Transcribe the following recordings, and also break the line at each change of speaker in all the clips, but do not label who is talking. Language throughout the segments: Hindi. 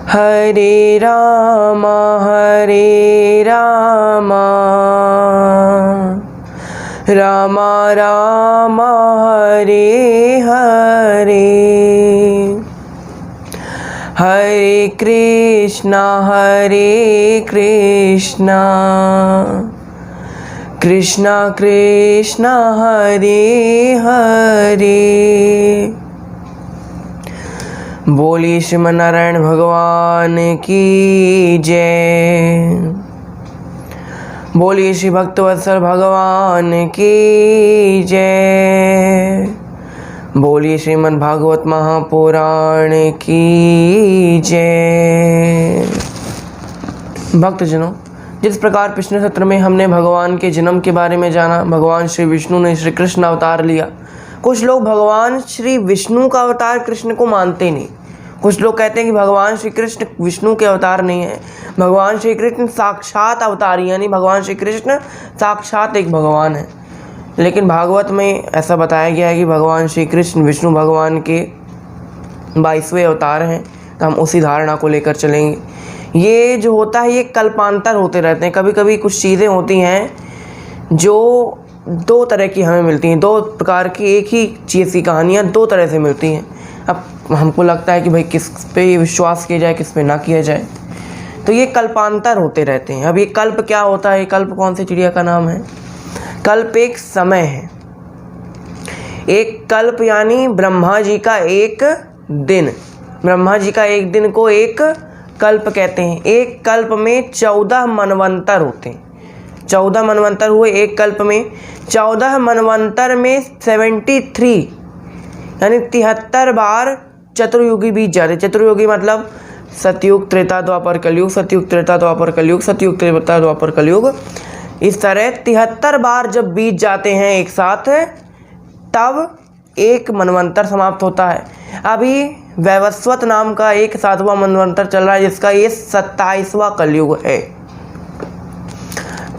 हरे राम राम राम हरे हरे, हरे कृष्णा कृष्णा कृष्णा हरे हरे। बोलिए श्रीमन्नारायण भगवान की जय। बोलिए श्री भक्तवत्सल भगवान की जय। बोलिए श्रीमद् भागवत महापुराण की जय। भक्तजनों, जिस प्रकार पिछले सत्र में हमने भगवान के जन्म के बारे में जाना, भगवान श्री विष्णु ने श्री कृष्ण अवतार लिया। कुछ लोग भगवान श्री विष्णु का अवतार कृष्ण को मानते नहीं। कुछ लोग कहते हैं कि भगवान श्री कृष्ण विष्णु के अवतार नहीं है, भगवान श्री कृष्ण साक्षात अवतार, यानी भगवान श्री कृष्ण साक्षात एक भगवान है। लेकिन भागवत में ऐसा बताया गया है कि भगवान श्री कृष्ण विष्णु भगवान के 22वें अवतार हैं। तो हम उसी धारणा को लेकर चलेंगे। ये जो होता है ये कल्पांतर होते रहते हैं। कभी कभी कुछ चीज़ें होती हैं जो दो तरह की हमें मिलती हैं, दो प्रकार की एक ही चीज़ की कहानियाँ दो तरह से मिलती हैं। अब हमको लगता है कि भाई किस पे विश्वास किया जाए, किस पे ना किया जाए। तो ये कल्पांतर होते रहते हैं। अब ये कल्प क्या होता है? कल्प कौन सी चिड़िया का नाम है? कल्प एक समय है। एक कल्प यानी ब्रह्मा जी का एक दिन, ब्रह्मा जी का एक दिन को एक कल्प कहते हैं। एक कल्प में 14 मनवंतर होते हैं। 14 मनवंतर हुए एक कल्प में। 14 मनवंतर में 73 यानी 73 बार चतुर्युगी बीत जाते। चतुर्युगी मतलब सतयुग, त्रेता, द्वापर, कलयुग, सतयुग, त्रेता, द्वापर, कलयुग, सतयुग, त्रेता, द्वापर, कलयुग। इस तरह 73 बार जब बीत जाते हैं एक साथ, तब एक मनवंतर समाप्त होता है। अभी वैवस्वत नाम का एक 7वां मनवंतर चल रहा है, जिसका ये 27वां कलयुग है।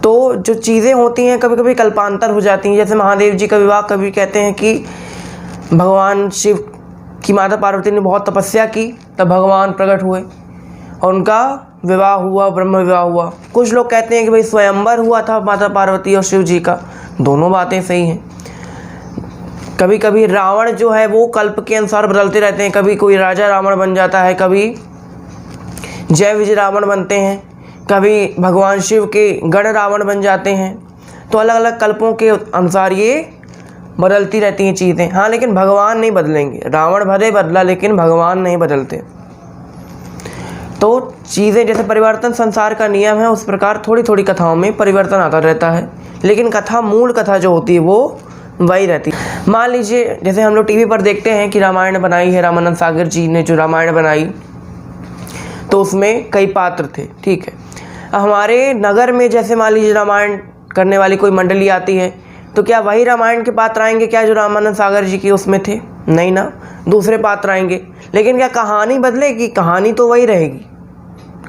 तो जो चीज़ें होती हैं कभी कभी कल्पांतर हो जाती हैं। जैसे महादेव जी का विवाह, कभी कहते हैं कि भगवान शिव की माता पार्वती ने बहुत तपस्या की, तब भगवान प्रकट हुए और उनका विवाह हुआ, ब्रह्म विवाह हुआ। कुछ लोग कहते हैं कि भाई स्वयंवर हुआ था माता पार्वती और शिव जी का। दोनों बातें सही हैं। कभी कभी रावण जो है वो कल्प के अनुसार बदलते रहते हैं। कभी कोई राजा रावण बन जाता है, कभी जय विजय रावण बनते हैं, कभी भगवान शिव के गण रावण बन जाते हैं। तो अलग अलग कल्पों के अनुसार ये बदलती रहती हैं चीज़ें। हाँ, लेकिन भगवान नहीं बदलेंगे। रावण भले बदला, लेकिन भगवान नहीं बदलते। तो चीज़ें जैसे परिवर्तन संसार का नियम है, उस प्रकार थोड़ी थोड़ी कथाओं में परिवर्तन आता रहता है। लेकिन कथा, मूल कथा जो होती है वो वही रहती है। मान लीजिए जैसे हम लोग टीवी पर देखते हैं कि रामायण बनाई है, रामानंद सागर जी ने जो रामायण बनाई, तो उसमें कई पात्र थे, ठीक है। हमारे नगर में जैसे मान लीजिए रामायण करने वाली कोई मंडली आती है, तो क्या वही रामायण के पात्र आएंगे क्या जो रामानंद सागर जी की उसमें थे? नहीं ना, दूसरे पात्र आएंगे। लेकिन क्या कहानी बदलेगी? कहानी तो वही रहेगी।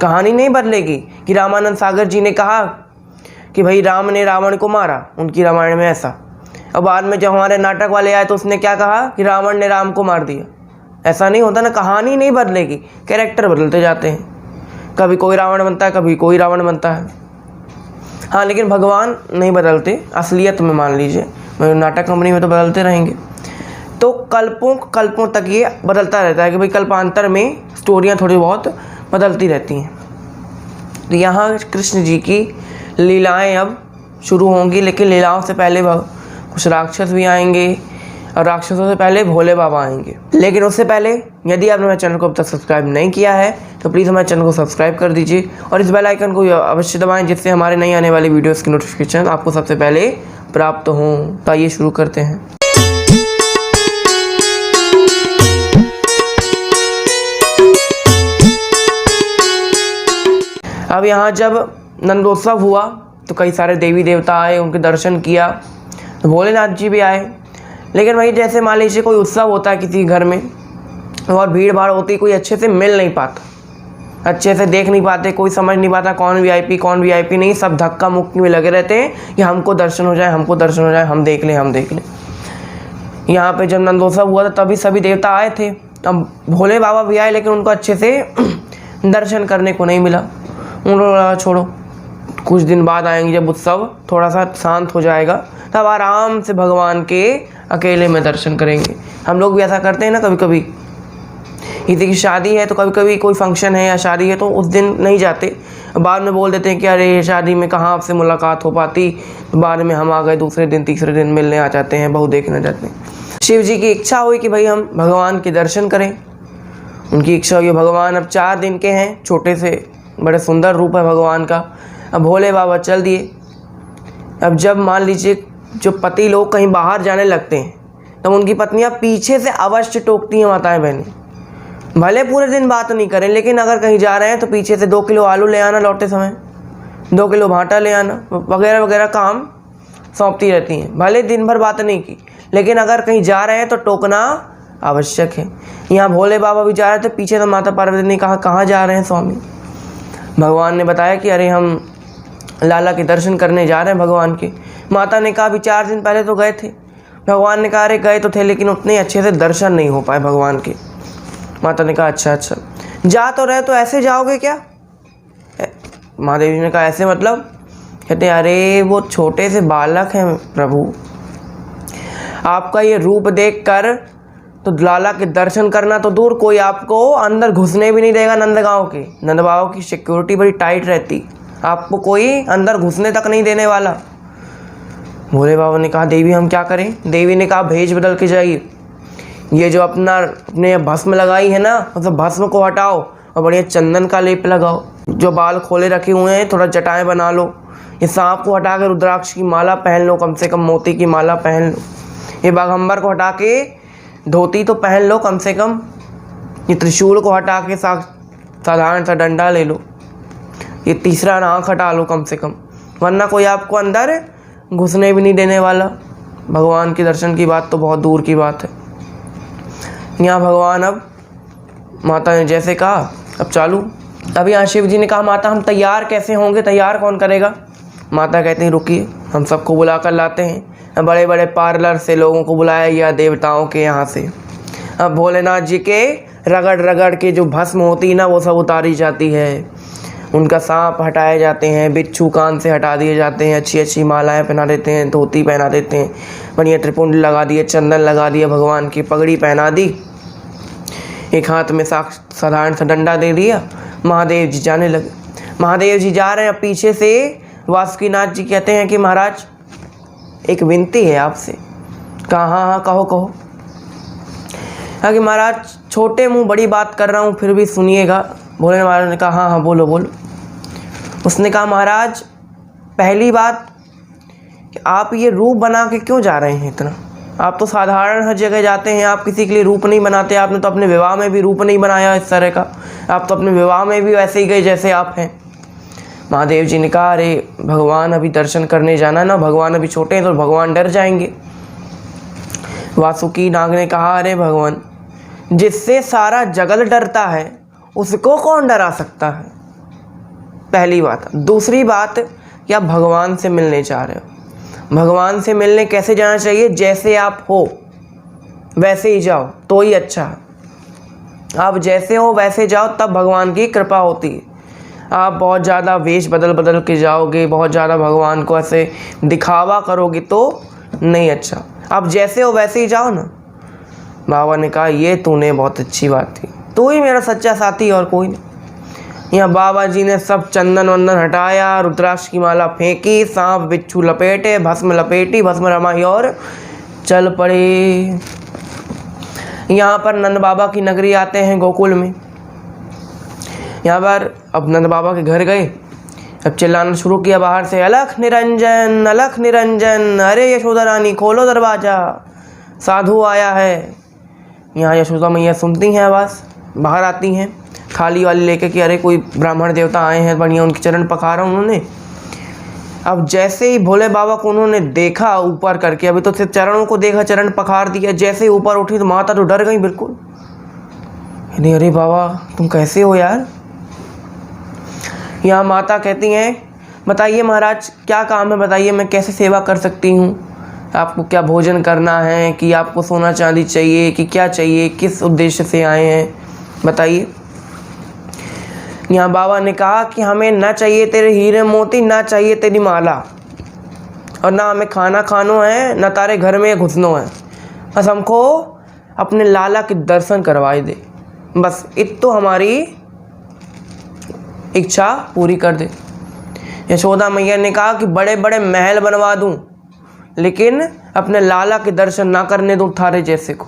कहानी नहीं बदलेगी कि रामानंद सागर जी ने कहा कि भाई राम ने रावण को मारा उनकी रामायण में, ऐसा। और बाद में जब हमारे नाटक वाले आए तो उसने क्या कहा कि रावण ने राम को मार दिया। ऐसा नहीं होता ना, कहानी नहीं बदलेगी, कैरेक्टर बदलते जाते हैं। कभी कोई रावण बनता है, कभी कोई रावण बनता है। हाँ, लेकिन भगवान नहीं बदलते असलियत में। मान लीजिए नाटक कंपनी में तो बदलते रहेंगे। तो कल्पों तक ये बदलता रहता है कि भाई कल्पांतर में स्टोरियाँ थोड़ी बहुत बदलती रहती हैं। तो यहाँ कृष्ण जी की लीलाएं अब शुरू होंगी। लेकिन लीलाओं से पहले कुछ राक्षस भी आएंगे और राक्षसों से पहले भोले बाबा आएंगे। लेकिन उससे पहले यदि आपने मेरे चैनल को अब तक सब्सक्राइब नहीं किया है तो प्लीज़ हमारे चैनल को सब्सक्राइब कर दीजिए और इस बेल आइकन को अवश्य दबाएं, जिससे हमारे नई आने वाली वीडियोस की नोटिफिकेशन आपको सबसे पहले प्राप्त हों। तो आइए शुरू करते हैं। अब यहाँ जब नंदोत्सव हुआ तो कई सारे देवी देवता आए, उनके दर्शन किया। तो भोलेनाथ जी भी आए। लेकिन वही जैसे मान लीजिए कोई उत्सव होता है किसी घर में और भीड़ भाड़ होती, कोई अच्छे से मिल नहीं पाता, अच्छे से देख नहीं पाते, कोई समझ नहीं पाता कौन वीआईपी नहीं। सब धक्का मुक्की में लगे रहते हैं कि हमको दर्शन हो जाए, हम देख लें। यहाँ पे जब नंदोत्सव हुआ था तभी सभी देवता आए थे। अब भोले बाबा भी आए, लेकिन उनको अच्छे से दर्शन करने को नहीं मिला। उन्होंने बोला छोड़ो, कुछ दिन बाद आएंगे जब उत्सव थोड़ा सा शांत हो जाएगा, तब आराम से भगवान के अकेले में दर्शन करेंगे। हम लोग भी ऐसा करते हैं ना, कभी कभी किसी की शादी है तो कभी कभी कोई फंक्शन है या शादी है तो उस दिन नहीं जाते, बाद में बोल देते हैं कि अरे शादी में कहाँ आपसे मुलाकात हो पाती, तो बाद में हम आ गए, दूसरे दिन तीसरे दिन मिलने आ जाते हैं, बहू देखने जाते हैं। शिव जी की इच्छा हुई कि भाई हम भगवान के दर्शन करें। उनकी इच्छा हुई, भगवान अब 4 दिन के हैं, छोटे से बड़े सुंदर रूप है भगवान का। अब भोले बाबा चल दिए। अब जब मान लीजिए जो पति लोग कहीं बाहर जाने लगते हैं तब उनकी पत्नियां पीछे से अवश्य टोकती हैं माताएं बहनें, भले पूरे दिन बात नहीं करें, लेकिन अगर कहीं जा रहे हैं तो पीछे से 2 किलो आलू ले आना, लौटते समय 2 किलो भाटा ले आना, वगैरह वगैरह काम सौंपती रहती हैं। भले दिन भर बात नहीं की, लेकिन अगर कहीं जा रहे हैं तो टोकना आवश्यक है। यहाँ भोले बाबा भी जा रहे थे, पीछे तो माता पार्वती ने कहा कहाँ जा रहे हैं स्वामी। भगवान ने बताया कि अरे हम लाला के दर्शन करने जा रहे हैं भगवान के। माता ने कहा अभी 4 दिन पहले तो गए थे। भगवान ने कहा अरे गए तो थे, लेकिन उतने अच्छे से दर्शन नहीं हो पाए भगवान के। माता ने कहा अच्छा अच्छा, जा तो रहे तो ऐसे जाओगे क्या? महादेव जी ने कहा ऐसे मतलब? कहते अरे वो छोटे से बालक हैं प्रभु, आपका ये रूप देखकर तो लाला के दर्शन करना तो दूर, कोई आपको अंदर घुसने भी नहीं देगा। नंदगांव के नंद बाबा की सिक्योरिटी बड़ी टाइट रहती, आपको कोई अंदर घुसने तक नहीं देने वाला। भोले बाबा ने कहा देवी हम क्या करें? देवी ने कहा भेष बदल के जाइए, ये जो अपने भस्म लगाई है ना, मतलब भस्म को हटाओ और बढ़िया चंदन का लेप लगाओ। जो बाल खोले रखे हुए हैं थोड़ा जटाएं बना लो, ये सांप को हटा के रुद्राक्ष की माला पहन लो, कम से कम मोती की माला पहन लो। ये बाघंबर को हटा के धोती तो पहन लो कम से कम। ये त्रिशूल को हटा के साधारण सा डंडा ले लो। ये तीसरा नाक हटा लो कम से कम, वरना कोई आपको अंदर घुसने भी नहीं देने वाला। भगवान के दर्शन की बात तो बहुत दूर की बात है। यहाँ भगवान अब माता ने जैसे कहा अब चालू। अब यहाँ शिव जी ने कहा माता हम तैयार कैसे होंगे? तैयार कौन करेगा? माता कहती हैं रुकिए, हम सबको बुला कर लाते हैं। बड़े बड़े पार्लर से लोगों को बुलाया या देवताओं के यहाँ से। अब भोलेनाथ जी के रगड़ रगड़ के जो भस्म होती है ना, वो सब उतारी जाती है। उनका सांप हटाए जाते हैं, बिच्छू कान से हटा दिए जाते हैं, अच्छी अच्छी मालाएं पहना देते हैं, धोती पहना देते हैं, बढ़िया त्रिपुंड लगा दिए, चंदन लगा दिया, भगवान की पगड़ी पहना दी, एक हाथ में साधारण सा डंडा दे दिया। महादेव जी जाने लगे। महादेव जी जा रहे हैं, पीछे से वासुकीनाथ जी कहते हैं कि महाराज एक विनती है आपसे। कहा हाँ हाँ कहो कहो। हाँ कि महाराज छोटे मुँह बड़ी बात कर रहा हूँ, फिर भी सुनिएगा। भोले महाराज ने कहा हाँ हाँ बोलो बोलो। उसने कहा महाराज पहली बात कि आप ये रूप बना के क्यों जा रहे हैं इतना? आप तो साधारण हर जगह जाते हैं, आप किसी के लिए रूप नहीं बनाते। आपने तो अपने विवाह में भी रूप नहीं बनाया इस तरह का, आप तो अपने विवाह में भी वैसे ही गए जैसे आप हैं। महादेव जी ने कहा अरे भगवान अभी दर्शन करने जाना ना, भगवान अभी छोटे हैं तो भगवान डर जाएंगे। वासुकी नाग ने कहा अरे भगवान जिससे सारा जगत डरता है उसको कौन डरा सकता है? पहली बात। दूसरी बात कि आप भगवान से मिलने जा रहे हो। भगवान से मिलने कैसे जाना चाहिए? जैसे आप हो वैसे ही जाओ तो ही अच्छा है। आप जैसे हो वैसे जाओ तब भगवान की कृपा होती है। आप बहुत ज़्यादा वेश बदल बदल के जाओगे, बहुत ज़्यादा भगवान को ऐसे दिखावा करोगे तो नहीं अच्छा। आप जैसे हो वैसे ही जाओ ना। बाबा ने कहा ये तूने बहुत अच्छी बात की, तू ही मेरा सच्चा साथी और कोई नहीं। यहाँ बाबा जी ने सब चंदन वंदन हटाया, रुद्राक्ष की माला फेंकी, सांप बिच्छू लपेटे, भस्म लपेटी, भस्म रमाई और चल पड़े। यहाँ पर नंद बाबा की नगरी आते हैं गोकुल में। यहाँ पर अब नंद बाबा के घर गए, अब चिल्लाना शुरू किया बाहर से, अलख निरंजन अलख निरंजन, अरे यशोदा रानी खोलो दरवाज़ा, साधु आया है। यहाँ यशोदा मैया सुनती हैं आवाज़, बाहर आती हैं थाली वाली लेके कि अरे कोई ब्राह्मण देवता आए हैं, बढ़िया उनके चरण पखारा उन्होंने। अब जैसे ही भोले बाबा को उन्होंने देखा ऊपर करके, अभी तो सिर्फ चरणों को देखा, चरण पखार दिया, जैसे ही ऊपर उठी तो माता तो डर गई बिल्कुल। अरे बाबा तुम कैसे हो यार? यहाँ माता कहती हैं बताइए महाराज क्या काम है, बताइए मैं कैसे सेवा कर सकती हूँ? आपको क्या भोजन करना है कि आपको सोना चांदी चाहिए कि क्या चाहिए, किस उद्देश्य से आए हैं बताइए। यहाँ बाबा ने कहा कि हमें ना चाहिए तेरे हीरे मोती, ना चाहिए तेरी माला, और ना हमें खाना खानो है, ना तारे घर में घुसनो है, बस हमको अपने लाला के दर्शन करवाए दे, बस इतो हमारी इच्छा पूरी कर दे। यशोदा मैया ने कहा कि बड़े बड़े महल बनवा दूं, लेकिन अपने लाला के दर्शन ना करने दूं थारे जैसे को।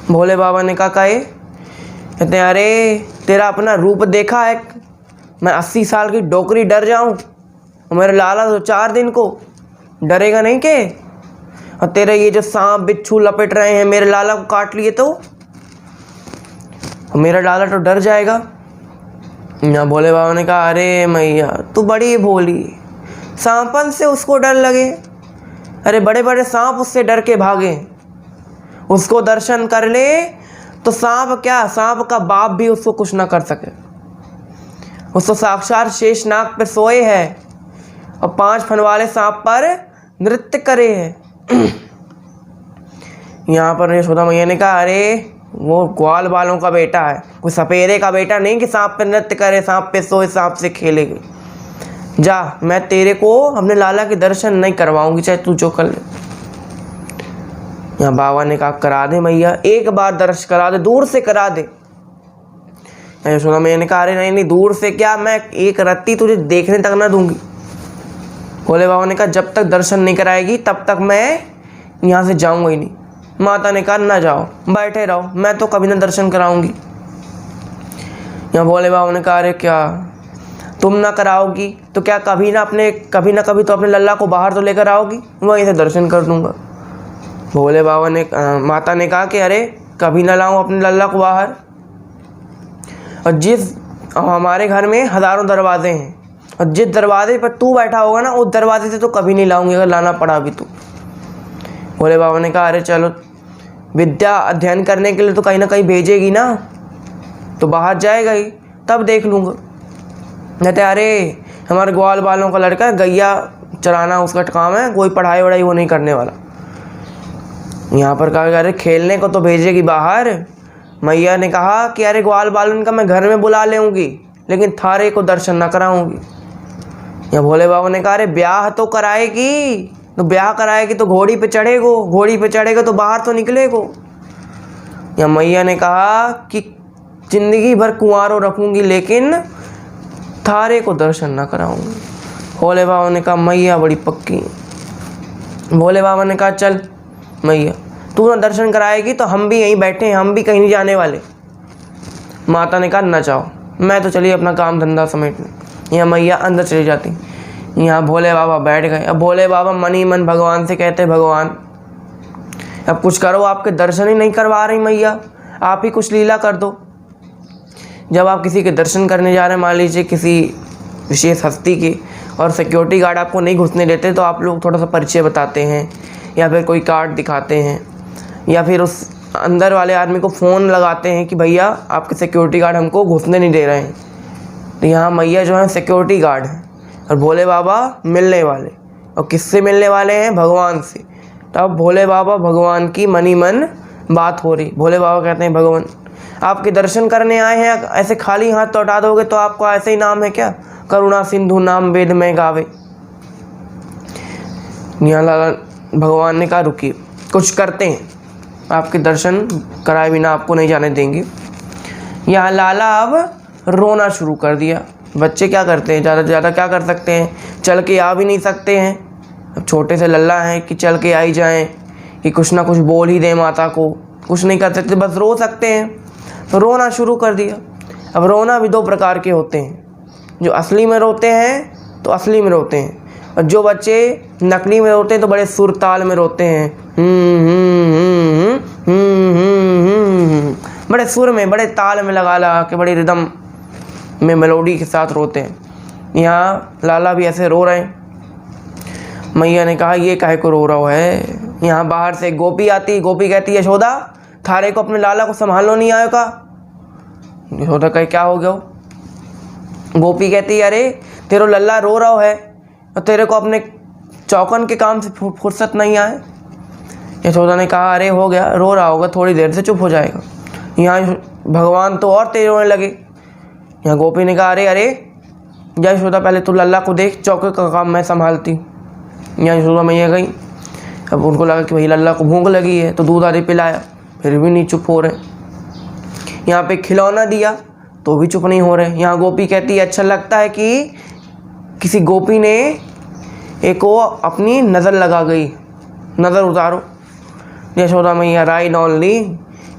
भोले बाबा ने कहा काहे? कहते हैं अरे तेरा अपना रूप देखा है, मैं 80 साल की डोकरी डर जाऊं, और मेरे लाला तो 4 दिन को डरेगा नहीं के? और तेरे ये जो सांप बिच्छू लपेट रहे हैं मेरे लाला को काट लिए तो मेरा लाला तो डर जाएगा। ना भोले बाबा ने कहा अरे मैया तू बड़ी भोली, सांपन से उसको डर लगे? अरे बड़े बड़े सांप उससे डर के भागे, उसको दर्शन कर ले तो सांप क्या, सांप का बाप भी उसको कुछ ना कर सके। उसको साक्षात शेषनाग पे सोए है और 5 फन वाले सांप पर नृत्य करे है। यहाँ पर यशोदा मैया ने कहा अरे वो ग्वाल वालों का बेटा है, कोई सपेरे का बेटा नहीं कि सांप पे नृत्य करे, सांप पे सोए, सांप से खेलेगी। जा, मैं तेरे को अपने लाला के दर्शन नहीं करवाऊंगी, चाहे तू जो कर ले। यहाँ बाबा ने कहा करा दे मैया, एक बार दर्शन करा दे, दूर से करा दे। यशोदा मैया ने कहा अरे नहीं नहीं, दूर से क्या, मैं एक रत्ती तुझे देखने तक ना दूंगी। भोले बाबा ने कहा जब तक दर्शन नहीं कराएगी तब तक मैं यहाँ से जाऊंगा ही नहीं। माता ने कहा ना जाओ, बैठे रहो, मैं तो कभी ना दर्शन कराऊंगी। यहाँ भोले बाबा ने कहा अरे क्या तुम ना कराओगी तो क्या कभी ना कभी तो अपने लल्ला को बाहर तो लेकर आओगी, वहीं से दर्शन कर दूंगा। भोले बाबा ने माता ने कहा कि अरे कभी ना लाऊं अपने लल्ला को बाहर, और हमारे घर में हज़ारों दरवाजे हैं, और जिस दरवाजे पर तू बैठा होगा ना उस दरवाजे से तो कभी नहीं लाऊंगी अगर लाना पड़ा भी तो। भोले बाबा ने कहा अरे चलो, विद्या अध्ययन करने के लिए तो कहीं ना कहीं भेजेगी ना, तो बाहर जाएगा ही, तब देख लूँगा। कहते अरे हमारे ग्वाल वालों का लड़का है, गैया चराना उसका काम है, कोई पढ़ाई वढ़ाई वो नहीं करने वाला। यहाँ पर कहा अरे खेलने को तो भेजेगी बाहर। मैया ने कहा कि अरे ग्वाल बालन का मैं घर में बुला लेऊँगी, लेकिन थारे को दर्शन ना कराऊँगी। या भोले बाबा ने कहा अरे ब्याह तो कराएगी, तो ब्याह कराएगी तो घोड़ी पे चढ़ेगा तो बाहर तो निकलेगो। या मैया ने कहा कि जिंदगी भर कुंवारों रखूँगी, लेकिन थारे को दर्शन ना कराऊँगी। भोले बाबा ने कहा मैया बड़ी पक्की। भोले बाबा ने कहा चल मैया, तू ना दर्शन कराएगी तो हम भी यहीं बैठे हैं, हम भी कहीं नहीं जाने वाले। माता ने कहा ना जाओ, मैं तो चली अपना काम धंधा समेटने। यहाँ मैया अंदर चली जाती। यहाँ भोले बाबा बैठ गए। अब भोले बाबा मन ही मन भगवान से कहते भगवान अब कुछ करो, आपके दर्शन ही नहीं करवा रही मैया, आप ही कुछ लीला कर दो। जब आप किसी के दर्शन करने जा रहे हैं, मान लीजिए किसी विशेष हस्ती के, और सिक्योरिटी गार्ड आपको नहीं घुसने देते, तो आप लोग थोड़ा सा परिचय बताते हैं, या फिर कोई कार्ड दिखाते हैं, या फिर उस अंदर वाले आदमी को फ़ोन लगाते हैं कि भैया आपके सिक्योरिटी गार्ड हमको घुसने नहीं दे रहे हैं। तो यहाँ मैया जो है सिक्योरिटी गार्ड है, और भोले बाबा मिलने वाले, और किससे मिलने वाले हैं? भगवान से। तब भोले बाबा भगवान की मनी मन बात हो रही। भोले बाबा कहते हैं भगवान आपके दर्शन करने आए हैं, ऐसे खाली हाथ तो हटा दोगे तो आपको ऐसे ही नाम है क्या? करुणा सिंधु नाम वेद में गावे। यहाँ लाला भगवान ने कहा रुकिए, कुछ करते हैं, आपके दर्शन कराए बिना आपको नहीं जाने देंगे। यहाँ लाला अब रोना शुरू कर दिया। बच्चे क्या करते हैं, ज़्यादा से ज़्यादा क्या कर सकते हैं, चल के आ भी नहीं सकते हैं। अब छोटे से लल्ला हैं कि चल के आई जाएं, कि कुछ ना कुछ बोल ही दें माता को, कुछ नहीं कर सकते, बस रो सकते हैं। तो रोना शुरू कर दिया। अब रोना भी 2 प्रकार के होते हैं, जो असली में रोते हैं तो असली में रोते हैं, और जो बच्चे नकली में रोते हैं तो बड़े सुर ताल में रोते हैं, बड़े सुर में, बड़े ताल में लगा के, बड़ी रिदम में मेलोडी के साथ रोते हैं। यहाँ लाला भी ऐसे रो रहे हैं। मैया ने कहा ये काहे को रो रहा है? यहाँ बाहर से गोपी आती। गोपी कहती यशोदा थारे को अपने लाला को संभालना नहीं आयो का? यशोदा कहे क्या हो गया? गोपी कहती अरे तेरो लल्ला रो रहा है और तेरे को अपने चौकन के काम से फुर्सत नहीं आए। यशोदा ने कहा अरे हो गया, रो रहा होगा, थोड़ी देर से चुप हो जाएगा। यहाँ भगवान तो और तेज रोने लगे। यहाँ गोपी ने कहा अरे अरे जय यशोदा, पहले तू लल्ला को देख, चौके का काम मैं संभालती। यहाँ यशोदा मैया गई। अब उनको लगा कि भाई लल्ला को भूख लगी है, तो दूध आदि पिलाया, फिर भी नहीं चुप हो रहे। यहाँ पे खिलौना दिया तो भी चुप नहीं हो रहे। यहाँ गोपी कहती है अच्छा लगता है कि किसी गोपी ने एक को अपनी नज़र लगा गई, नज़र उतारो। यशोदा मैया राय नॉन ली,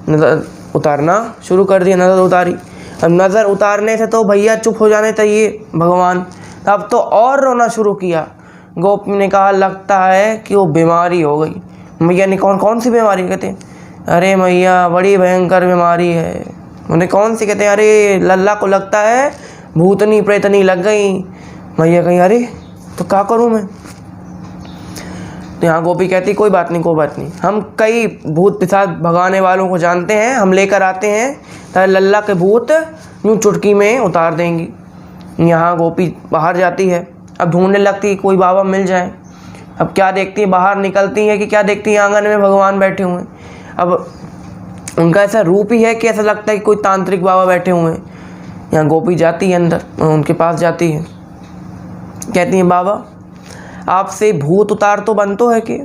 नज़र उतारना शुरू कर दिया, नज़र उतारी। अब नज़र उतारने से तो भैया चुप हो जाने चाहिए भगवान, अब तो और रोना शुरू किया। गोपी ने कहा लगता है कि वो बीमारी हो गई। मैया ने कौन सी बीमारी? कहते अरे मैया बड़ी भयंकर बीमारी है। उन्हें कौन सी? कहते अरे लल्ला को लगता है भूतनी प्रेतनी लग गई। मैया कहीं अरे तो क्या करूं मैं? तो यहाँ गोपी कहती कोई बात नहीं, कोई बात नहीं, हम कई भूत पिशाच भगाने वालों को जानते हैं, हम लेकर आते हैं, ताकि लल्ला के भूत यूँ चुटकी में उतार देंगी। यहाँ गोपी बाहर जाती है, अब ढूंढने लगती है कोई बाबा मिल जाए। अब क्या देखती है, बाहर निकलती है कि क्या देखती है, आंगन में भगवान बैठे हुए हैं। अब उनका ऐसा रूप ही है कि ऐसा लगता है कि कोई तांत्रिक बाबा बैठे हुए हैं। यहाँ गोपी जाती है अंदर, उनके पास जाती है, कहती है बाबा आपसे भूत उतार तो बनतो है कि?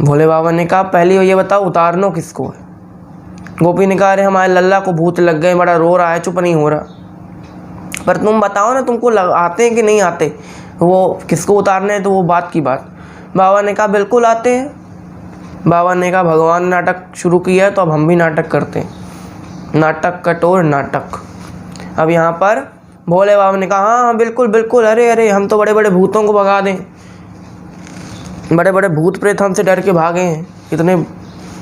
भोले बाबा ने कहा पहले ये बताओ उतारनो किसको है? गोपी ने कहा अरे हमारे लल्ला को भूत लग गए, बड़ा रो रहा है, चुप नहीं हो रहा। पर तुम बताओ ना तुमको आते हैं कि नहीं आते, वो किसको उतारने हैं, तो वो बात की बात। बाबा ने कहा बिल्कुल आते हैं। बाबा ने कहा भगवान नाटक शुरू किया है तो अब हम भी नाटक करते हैं, नाटक कटोर नाटक। अब यहाँ पर भोले बाबा ने कहा हाँ बिल्कुल बिल्कुल, अरे अरे हम तो बड़े बड़े भूतों को भगा दें, बड़े बड़े भूत प्रेत हमसे डर के भागे हैं, इतने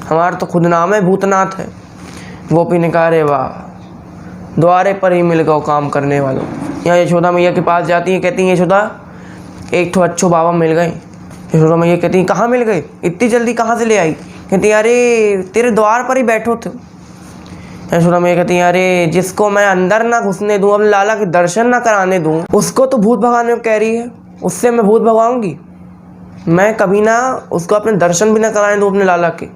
हमारा तो खुद नाम है भूतनाथ है। गोपी ने कहा अरे वाह, द्वारे पर ही मिल गए काम करने वालों। यहाँ यशोदा मैया के पास जाती है, कहती हैं यशोदा एक तो अच्छो बाबा मिल गए। यशोदा मैया कहती हैं कहाँ मिल गए, इतनी जल्दी कहाँ से ले आई? कहती हैं अरे तेरे द्वार पर ही बैठो थे। यशोदा मैया कहती हैं अरे जिसको मैं अंदर ना घुसने दूँ, अपने लाला के दर्शन ना कराने दूँ, उसको तो भूत भगाने को कह रही है, उससे मैं भूत भगाऊंगी? मैं कभी ना उसको अपने दर्शन भी ना कराने दूँ अपने लाला के।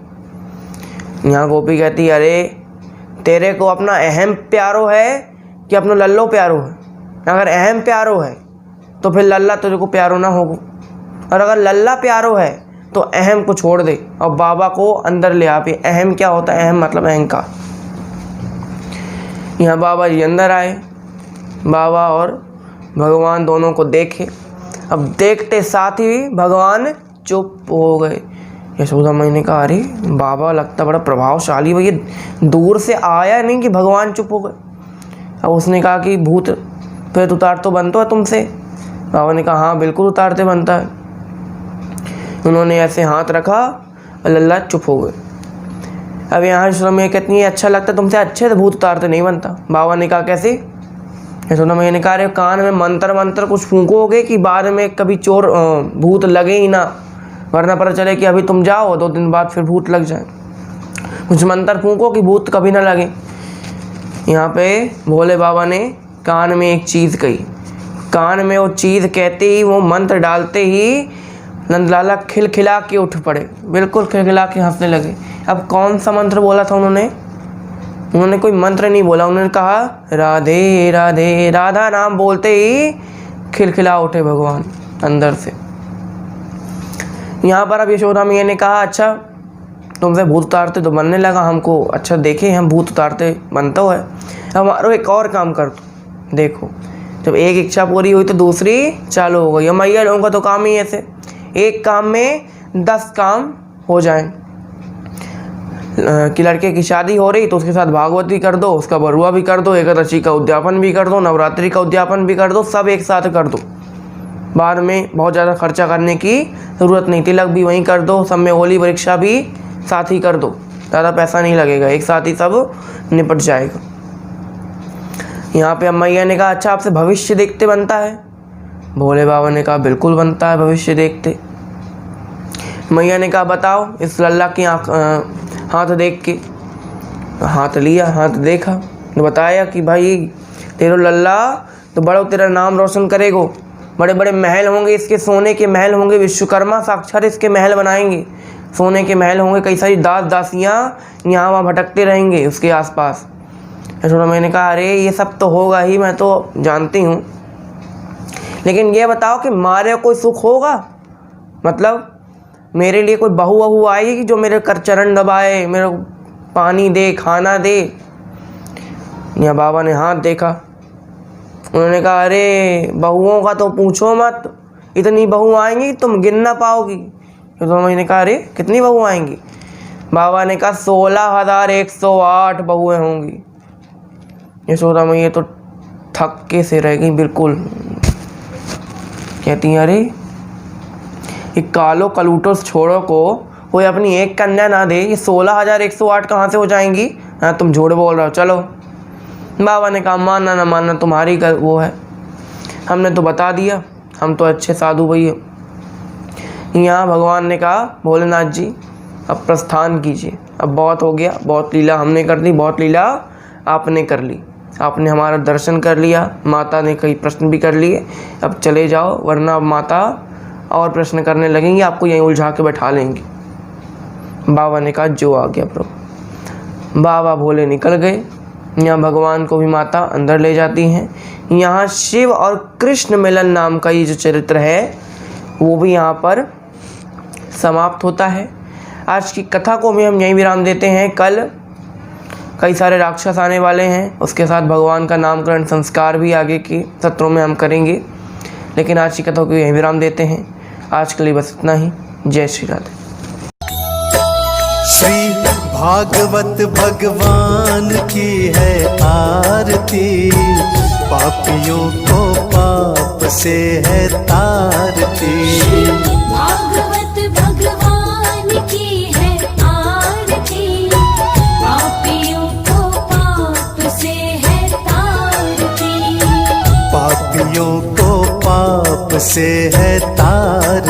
यहाँ गोपी कहती है अरे तेरे को अपना अहम प्यारो है कि अपना लल्लो प्यारो है? अगर अहम प्यारो है तो फिर लल्ला तेरे को प्यारो ना होगा, और अगर लल्ला प्यारो है तो अहम को छोड़ दे और बाबा को अंदर ले आ। पे अहम क्या होता है? अहम मतलब अहंकार। यहाँ बाबा जी अंदर आए, बाबा और भगवान दोनों को देखे। अब देखते साथ ही भगवान चुप हो गए। यशोदा मैया ने कहा अरे बाबा लगता बड़ा प्रभावशाली, भैया दूर से आया नहीं कि भगवान चुप हो गए। अब उसने कहा कि भूत प्रेत उतार तो बनता है तुमसे? बाबा ने कहा हाँ बिल्कुल उतारते बनता है। उन्होंने ऐसे हाथ रखा और लल्ला चुप हो गए। अब यहाँ यशोदा मैया कहती है अच्छा लगता तुमसे, अच्छे से भूत उतारते नहीं बनता। बाबा ने कहा कैसे? यशोदा मैया ने कहा अरे कान में मंत्र कुछ फूकोगे कि बाद में कभी चोर भूत लगे ही ना, वरना पता चले कि अभी तुम जाओ 2 दिन बाद फिर भूत लग जाए। कुछ मंत्र फूको कि भूत कभी ना लगे। यहाँ पे भोले बाबा ने कान में एक चीज़ कही, कान में वो चीज़ कहते ही, वो मंत्र डालते ही नंदलाला खिलखिला के उठ पड़े, बिल्कुल खिलखिला के हंसने लगे। अब कौन सा मंत्र बोला था उन्होंने कोई मंत्र नहीं बोला, उन्होंने कहा राधे राधे, राधा नाम बोलते ही खिलखिला उठे भगवान अंदर से। यहाँ पर अब यशोदा मैया ने कहा अच्छा तुमसे भूत उतारते तो बनने लगा, हमको अच्छा देखे हम भूत उतारते बनता है, हमारा एक और काम कर दो। देखो जब एक इच्छा पूरी हुई तो दूसरी चालू हो गई। मैया लोगों का तो काम ही ऐसे, एक काम में 10 काम हो जाएं। कि लड़के की शादी हो रही तो उसके साथ भागवत भी कर दो, उसका बरुआ भी कर दो, एकादशी का उद्यापन भी कर दो, नवरात्रि का उद्यापन भी कर दो, सब एक साथ कर दो। बाद में बहुत ज़्यादा खर्चा करने की ज़रूरत नहीं, तिलक भी वहीं कर दो, सब में होली परीक्षा भी साथ ही कर दो, ज़्यादा पैसा नहीं लगेगा, एक साथ ही सब निपट जाएगा। यहाँ पे मैया ने कहा अच्छा आपसे भविष्य देखते बनता है? भोले बाबा ने कहा बिल्कुल बनता है भविष्य देखते। मैया ने कहा बताओ इस लल्ला की हाथ देख के। हाथ लिया, हाथ देखा तो बताया कि भाई तेरा लल्ला तो बड़ा तेरा नाम रोशन करेगो, बड़े बड़े महल होंगे इसके, सोने के महल होंगे, विश्वकर्मा साक्षात इसके महल बनाएंगे, सोने के महल होंगे, कई सारी दास दासियाँ यहाँ वहाँ भटकते रहेंगे उसके आसपास। यशोदा मैया ने कहा अरे ये सब तो होगा ही, मैं तो जानती हूँ, लेकिन ये बताओ कि मारे कोई सुख होगा? मतलब मेरे लिए कोई बहू वहू आएगी जो मेरे कर चरण दबाए, मेरे को पानी दे, खाना दे? यहाँ बाबा ने हाथ देखा, उन्होंने कहा अरे बहुओं का तो पूछो मत, इतनी बहू आएंगी तुम गिन ना पाओगी। तो मैंने कहा अरे कितनी बहू आएंगी? बाबा ने कहा 16,108 बहुएं होंगी। यशोदा मैया तो थक्के से रह गई बिल्कुल। कहती हैं अरे ये कालो कलूटोस छोड़ो को कोई अपनी एक कन्या ना दे, ये 16,108 कहाँ से हो जाएंगी? हाँ तुम झूठ बोल रहे हो, चलो। बाबा ने कहा मानना ना मानना तुम्हारी वो है, हमने तो बता दिया, हम तो अच्छे साधु भैया। यहाँ भगवान ने कहा भोलेनाथ जी अब प्रस्थान कीजिए, अब बहुत हो गया, बहुत लीला हमने कर दी, बहुत लीला आपने कर ली, आपने हमारा दर्शन कर लिया, माता ने कई प्रश्न भी कर लिए, अब चले जाओ, वरना अब माता और प्रश्न करने लगेंगी, आपको यहीं उलझा के बैठा लेंगी। बाबा ने कहा जो आ गया प्रभु। बाबा भोले निकल गए। यहाँ भगवान को भी माता अंदर ले जाती हैं। यहाँ शिव और कृष्ण मिलन नाम का ये जो चरित्र है वो भी यहाँ पर समाप्त होता है। आज की कथा को भी हम यहीं विराम देते हैं। कल कई सारे राक्षस आने वाले हैं, उसके साथ भगवान का नामकरण संस्कार भी आगे के सत्रों में हम करेंगे, लेकिन आज की कथा को यहीं विराम देते हैं। आज के लिए बस इतना ही। जय श्री राधे।
श्री भागवत भगवान की है आरती, पापियों को पाप से है तारती।
भागवत भगवान की है आरती, पापियों को पाप से है तारती।
पापियों को पाप से है तारती।